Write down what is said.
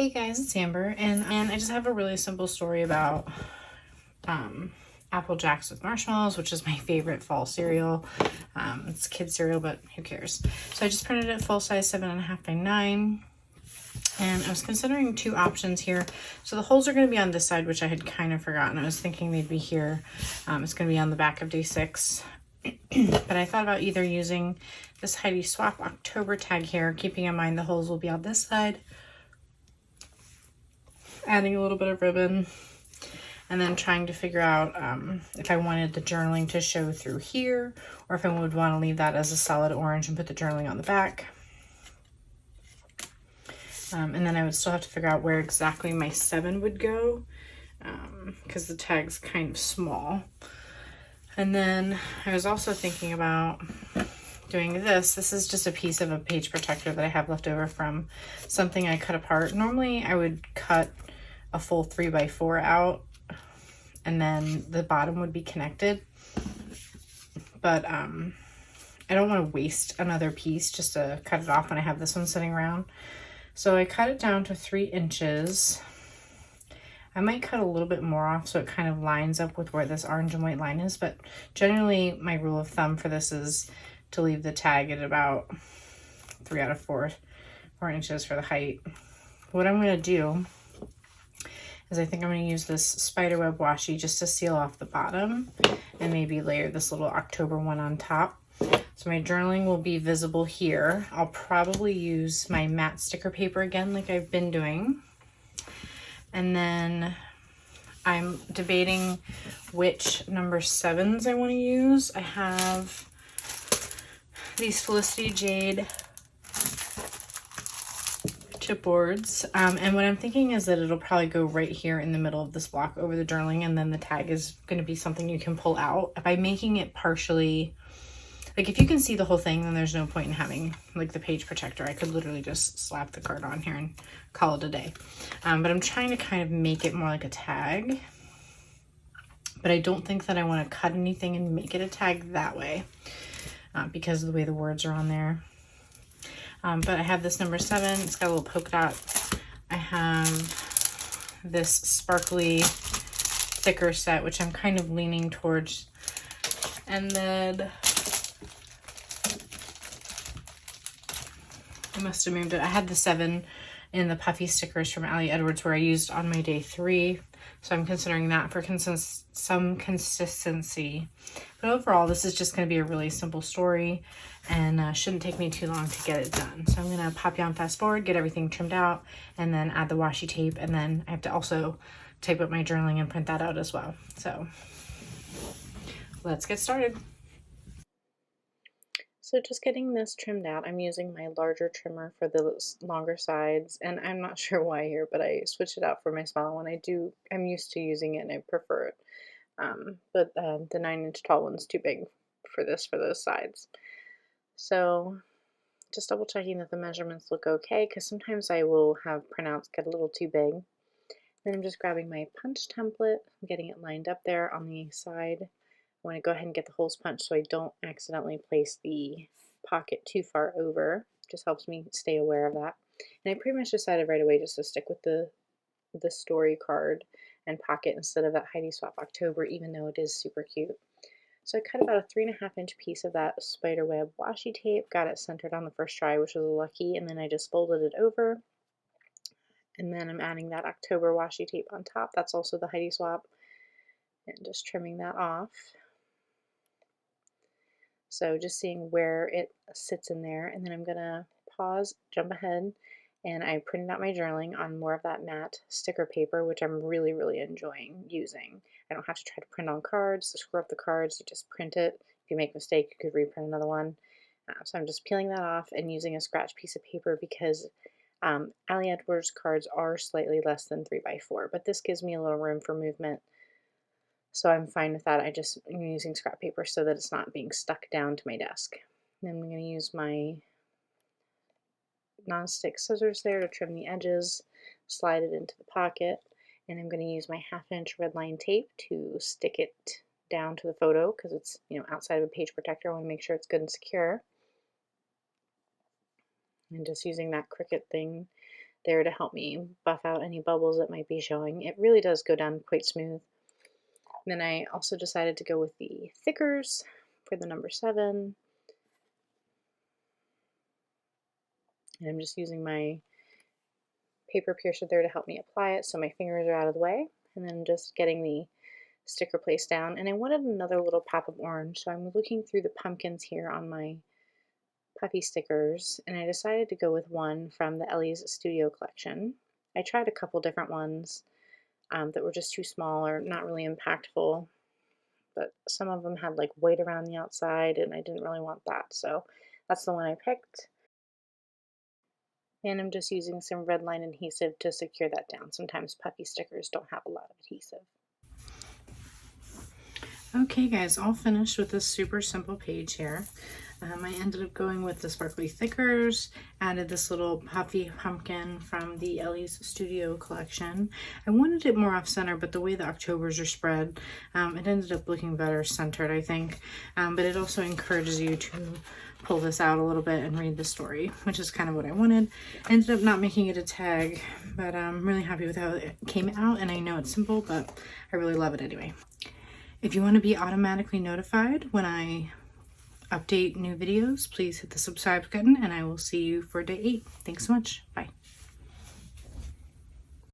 Hey guys, it's Amber, and I just have a really simple story about Apple Jacks with marshmallows, which is my favorite fall cereal. It's kid cereal, but who cares? So I just printed it full size 7.5 by 9, and I was considering two options here. So the holes are going to be on this side, which I had kind of forgotten. I was thinking they'd be here. It's going to be on the back of day 6. But I thought about either using this Heidi Swapp October tag here, keeping in mind the holes will be on this side, adding a little bit of ribbon, and then trying to figure out if I wanted the journaling to show through here, or if I would want to leave that as a solid orange and put the journaling on the back. And then I would still have to figure out where exactly my 7 would go, because the tag's kind of small. And then I was also thinking about doing this. This is just a piece of a page protector that I have left over from something I cut apart. Normally I would cut a full 3x4 out and then the bottom would be connected, but I don't want to waste another piece just to cut it off when I have this one sitting around. So I cut it down to 3 inches. I might cut a little bit more off so it kind of lines up with where this orange and white line is, but generally my rule of thumb for this is to leave the tag at about 3 out of 4 inches for the height. What I'm going to do is I think I'm going to use this spiderweb washi just to seal off the bottom and maybe layer this little October one on top. So my journaling will be visible here. I'll probably use my matte sticker paper again like I've been doing. And then I'm debating which number 7s I want to use. I have these Felicity Jade chipboards, and what I'm thinking is that it'll probably go right here in the middle of this block over the journaling, and then the tag is going to be something you can pull out. By making it partially, like if you can see the whole thing, then there's no point in having like the page protector. I could literally just slap the card on here and call it a day. But I'm trying to kind of make it more like a tag, but I don't think that I want to cut anything and make it a tag that way, because of the way the words are on there. But I have this number 7. It's got a little polka dot. I have this sparkly thicker set, which I'm kind of leaning towards. And then I must have moved it. I had the 7 in the puffy stickers from Ali Edwards where I used on my day 3. So I'm considering that for some consistency. But overall, this is just going to be a really simple story and shouldn't take me too long to get it done. So I'm going to pop you on fast forward, get everything trimmed out, and then add the washi tape. And then I have to also tape up my journaling and print that out as well. So let's get started. So just getting this trimmed out, I'm using my larger trimmer for the longer sides, and I'm not sure why here, but I switched it out for my small one. I'm used to using it and I prefer it. But the 9-inch tall one's too big for those sides. So just double checking that the measurements look okay, because sometimes I will have printouts get a little too big. Then I'm just grabbing my punch template, getting it lined up there on the side. I want to go ahead and get the holes punched so I don't accidentally place the pocket too far over. Just helps me stay aware of that. And I pretty much decided right away just to stick with the story card and pocket instead of that Heidi Swapp October, even though it is super cute. So I cut about a 3.5-inch piece of that spiderweb washi tape, got it centered on the first try, which was lucky, and then I just folded it over. And then I'm adding that October washi tape on top. That's also the Heidi Swapp, and just trimming that off. So just seeing where it sits in there, and then I'm gonna pause, jump ahead, and I printed out my journaling on more of that matte sticker paper, which I'm really, really enjoying using. I don't have to try to print on cards, screw up the cards, you just print it. If you make a mistake, you could reprint another one. So I'm just peeling that off and using a scratch piece of paper because Ali Edwards cards are slightly less than 3x4, but this gives me a little room for movement. So I'm fine with that. I'm using scrap paper so that it's not being stuck down to my desk. Then I'm going to use my non-stick scissors there to trim the edges, slide it into the pocket, and I'm going to use my 1/2-inch red line tape to stick it down to the photo because it's outside of a page protector. I want to make sure it's good and secure. And just using that Cricut thing there to help me buff out any bubbles that might be showing. It really does go down quite smooth. And then I also decided to go with the thickers for the number 7. And I'm just using my paper piercer there to help me apply it so my fingers are out of the way. And then just getting the sticker placed down. And I wanted another little pop of orange, so I'm looking through the pumpkins here on my puffy stickers, and I decided to go with one from the Ellie's Studio collection. I tried a couple different ones that were just too small or not really impactful, but some of them had like white around the outside, and I didn't really want that, so that's the one I picked. And I'm just using some red line adhesive to secure that down. Sometimes puffy stickers don't have a lot of adhesive. Okay guys, all finished with this super simple page here. I ended up going with the sparkly thickers, added this little puffy pumpkin from the Ellie's Studio collection. I wanted it more off center, but the way the Octobers are spread, it ended up looking better centered, I think. But it also encourages you to pull this out a little bit and read the story, which is kind of what I wanted. Ended up not making it a tag, but I'm really happy with how it came out, and I know it's simple, but I really love it anyway. If you want to be automatically notified when I update new videos, please hit the subscribe button, and I will see you for day 8. Thanks so much. Bye.